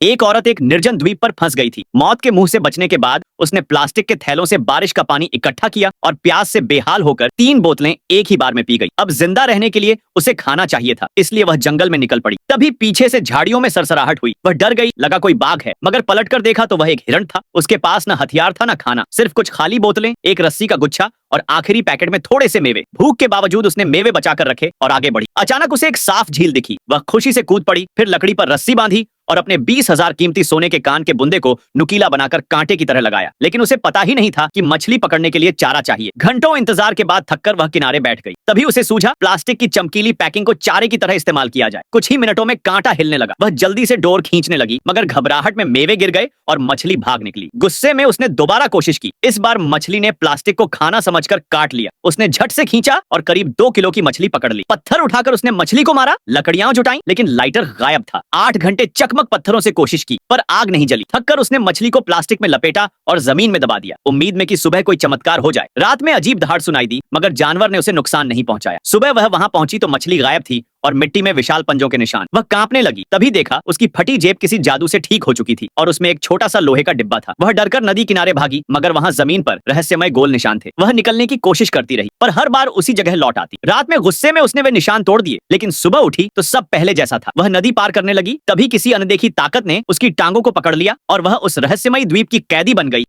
एक औरत एक निर्जन द्वीप पर फंस गई थी। मौत के मुंह से बचने के बाद उसने प्लास्टिक के थैलों से बारिश का पानी इकट्ठा किया और प्यास से बेहाल होकर 3 बोतलें एक ही बार में पी गई। अब जिंदा रहने के लिए उसे खाना चाहिए था, इसलिए वह जंगल में निकल पड़ी। तभी पीछे से झाड़ियों में सरसराहट हुई। वह डर गई, लगा कोई बाघ है, मगर पलटकर देखा तो वह एक हिरण था। उसके पास न हथियार था न खाना, सिर्फ कुछ खाली बोतलें, एक रस्सी का गुच्छा और आखिरी पैकेट में थोड़े से मेवे। भूख के बावजूद उसने मेवे बचाकर रखे और आगे बढ़ी। अचानक उसे एक साफ झील दिखी। वह खुशी से कूद पड़ी, फिर लकड़ी पर रस्सी बांधी और अपने 20,000 कीमती सोने के कान के बुंदे को नुकीला बनाकर कांटे की तरह लगाया। लेकिन उसे पता ही नहीं था कि मछली पकड़ने के लिए चारा चाहिए। घंटों इंतजार के बाद थककर वह किनारे बैठ गई। तभी उसे सूझा प्लास्टिक की चमकीली पैकिंग को चारे की तरह इस्तेमाल किया जाए। कुछ ही मिनटों में कांटा हिलने लगा। वह जल्दी से डोर खींचने लगी, मगर घबराहट में मेवे गिर गए और मछली भाग निकली। गुस्से में उसने दोबारा कोशिश की। इस बार मछली ने प्लास्टिक को खाना समझकर काट लिया। उसने झट से खींचा और करीब 2 किलो की मछली पकड़ ली। पत्थर उठाकर उसने मछली को मारा, लकड़ियां जुटाई, लेकिन लाइटर गायब था। 8 घंटे चकमक पत्थरों से कोशिश की, पर आग नहीं जली। थककर उसने मछली को प्लास्टिक में लपेटा और जमीन में दबा दिया, उम्मीद में कि सुबह कोई चमत्कार हो जाए। रात में अजीब दहाड़ सुनाई दी, मगर जानवर ने उसे नुकसान नहीं पहुंचाया। सुबह वह वहां पहुंची तो मछली गायब थी और मिट्टी में विशाल पंजों के निशान। वह कांपने लगी। तभी देखा उसकी फटी जेब किसी जादू से ठीक हो चुकी थी और उसमें एक छोटा सा लोहे का डिब्बा था। वह डरकर नदी किनारे भागी, मगर वहां जमीन पर रहस्यमय गोल निशान थे। वह निकलने की कोशिश करती रही, पर हर बार उसी जगह लौट आती। रात में गुस्से में उसने वे निशान तोड़ दिए, लेकिन सुबह उठी तो सब पहले जैसा था। वह नदी पार करने लगी, तभी किसी अनदेखी ताकत ने उसकी टांगों को पकड़ लिया और वह उस रहस्यमयी द्वीप की कैदी बन गई